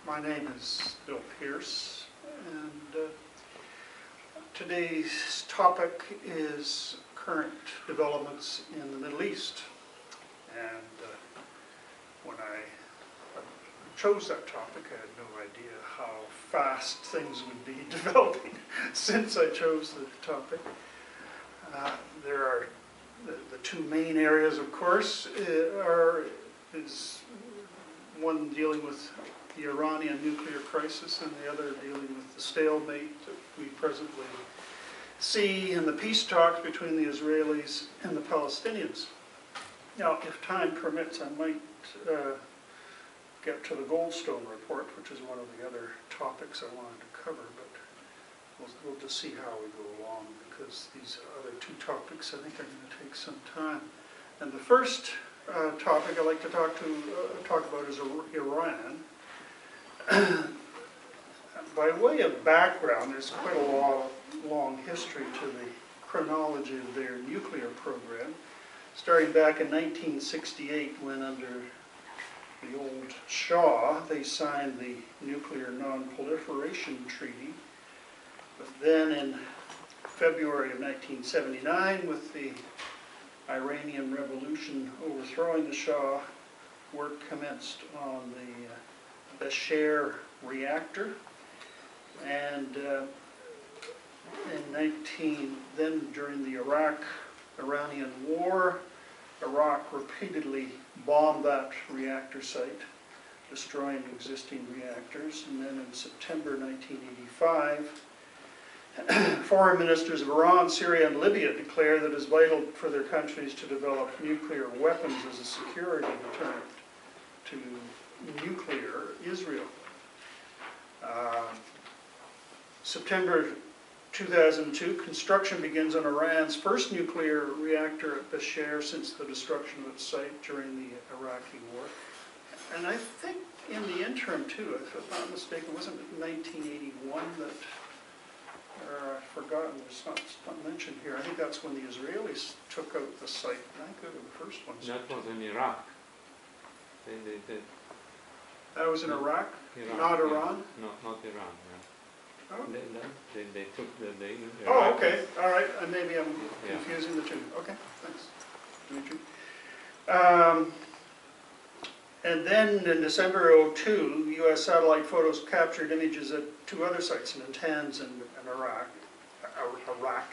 My name is BillPearce, and today's topic is current developments in the Middle East. And when I chose that topic, I had no idea how fast things would be developing since I chose the topic. There are the two main areas, of course, is one dealing with the Iranian nuclear crisis and the other dealing with the stalemate that we presently see in the peace talks between the Israelis and the Palestinians. Now, if time permits, I might get to the Goldstone report, which is one of the other topics I wanted to cover, but we'll just see how we go along, because these other two topics I think are going to take some time. And the first topic I'd like to talk about is Iran. By way of background, there's quite a long history to the chronology of their nuclear program, starting back in 1968 when, under the old Shah, they signed the Nuclear Non-Proliferation Treaty. But then in February of 1979, with the Iranian Revolution overthrowing the Shah, work commenced on the Bushehr reactor, and then during the Iranian War, Iraq repeatedly bombed that reactor site, destroying existing reactors. And then in September 1985, foreign ministers of Iran, Syria, and Libya declared that it is vital for their countries to develop nuclear weapons as a security deterrent to nuclear Israel. September 2002, construction begins on Iran's first nuclear reactor at Bushehr since the destruction of its site during the Iraqi war. And I think in the interim too, if I'm not mistaken, wasn't it 1981 that, I've forgotten, it's not mentioned here, I think that's when the Israelis took out the site. I think they were the first ones. That was in Iraq. That was in Iraq? Not Iran? No, not Iran, yeah. Oh. They took the Iraq. Oh, okay, all right, maybe I'm confusing the two. Okay, thanks, Dimitri. And then in December of 2002, U.S. satellite photos captured images at two other sites, Natanz and Iraq. Iraq,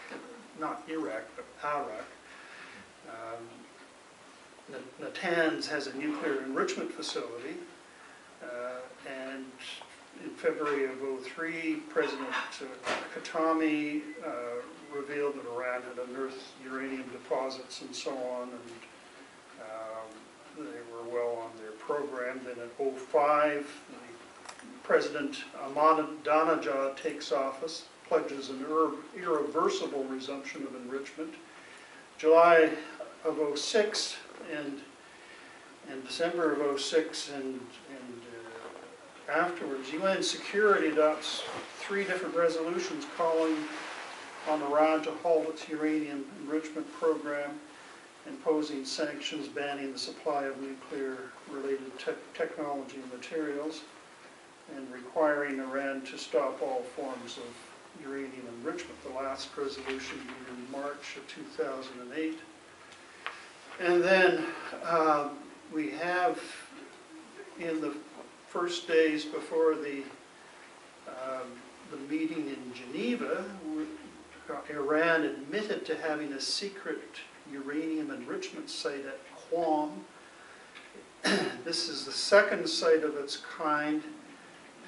not Iraq, but Iraq. Natanz has a nuclear enrichment facility, and in February of 2003, President Khatami revealed that Iran had unearthed uranium deposits and so on, and they were well on their program. Then in 2005, President Ahmadinejad takes office, pledges an irreversible resumption of enrichment. July of 2006 and December of 2006 and afterwards, UN Security adopts 3 different resolutions calling on Iran to halt its uranium enrichment program, imposing sanctions banning the supply of nuclear-related technology and materials, and requiring Iran to stop all forms of uranium enrichment. The last resolution in March of 2008. And then we have, in the first days before the meeting in Geneva, Iran admitted to having a secret uranium enrichment site at Qom. This is the second site of its kind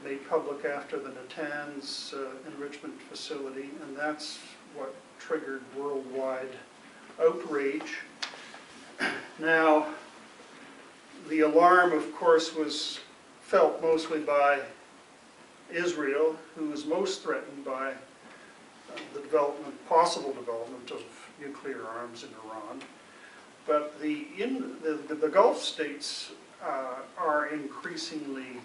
made public after the Natanz enrichment facility, and that's what triggered worldwide outrage. Now, the alarm, of course, was felt mostly by Israel, who was most threatened by the possible development of nuclear arms in Iran. But the Gulf states are increasingly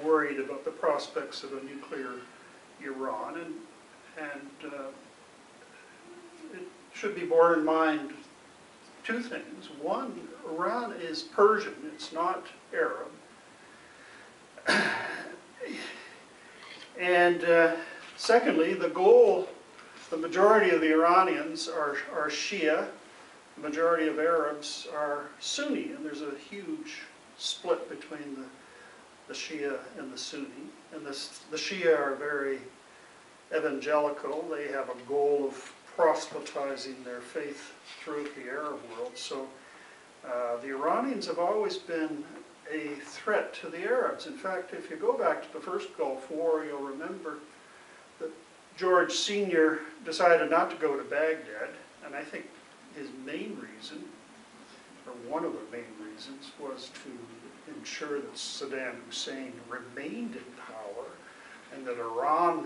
worried about the prospects of a nuclear Iran, and it should be borne in mind 2 things. One, Iran is Persian, it's not Arab. And secondly, the goal, the majority of the Iranians are Shia, the majority of Arabs are Sunni, and there's a huge split between the Shia and the Sunni. And the Shia are very evangelical. They have a goal of proselytizing their faith throughout the Arab world. So the Iranians have always been a threat to the Arabs. In fact, if you go back to the first Gulf War, you'll remember that George Sr. decided not to go to Baghdad, and I think his main reason, or one of the main reasons, was to ensure that Saddam Hussein remained in power, and that Iraq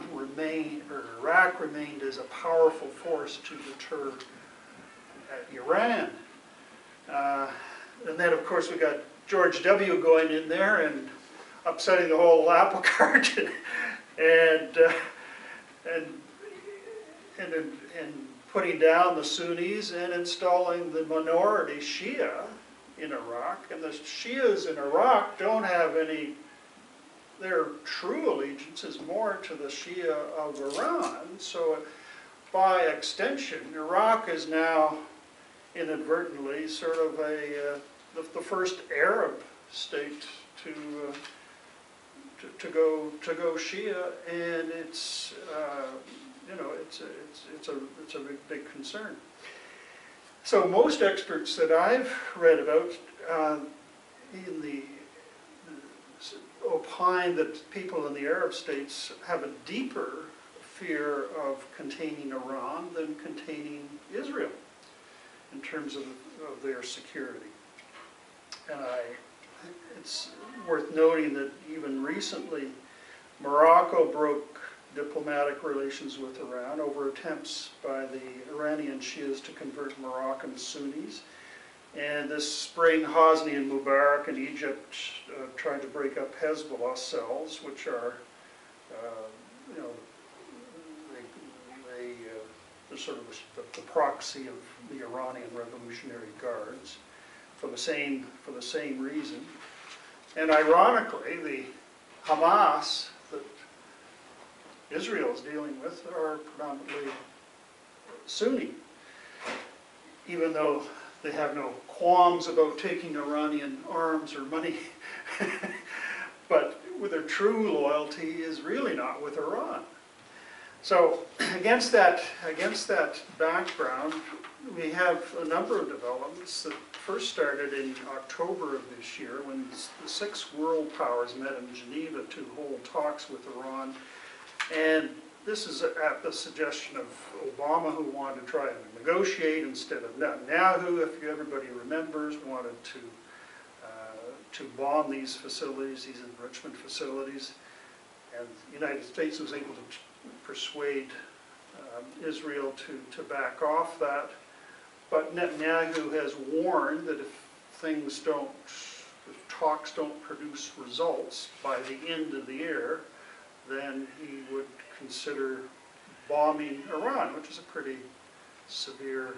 remained as a powerful force to deter Iran. And then, of course, we got George W. going in there and upsetting the whole apple cart, and putting down the Sunnis and installing the minority Shia in Iraq. And the Shias in Iraq don't have any, their true allegiance is more to the Shia of Iran. So by extension, Iraq is now inadvertently sort of the first Arab state to go Shia, and it's it's a big concern. So most experts that I've read about opine that people in the Arab states have a deeper fear of containing Iran than containing Israel in terms of their security. And it's worth noting that even recently, Morocco broke diplomatic relations with Iran over attempts by the Iranian Shias to convert Moroccan Sunnis. And this spring, Hosni and Mubarak in Egypt tried to break up Hezbollah cells, which are, they're sort of the proxy of the Iranian Revolutionary Guards, for the same reason. And ironically, the Hamas that Israel is dealing with are predominantly Sunni, even though they have no qualms about taking Iranian arms or money. But with their true loyalty is really not with Iran. So against that background, we have a number of developments that first started in October of this year when the 6 world powers met in Geneva to hold talks with Iran. And this is at the suggestion of Obama, who wanted to try and negotiate instead of Netanyahu, if everybody remembers, wanted to bomb these facilities, these enrichment facilities. And the United States was able to persuade Israel to back off that. But Netanyahu has warned that if talks don't produce results by the end of the year, then he would consider bombing Iran, which is a pretty severe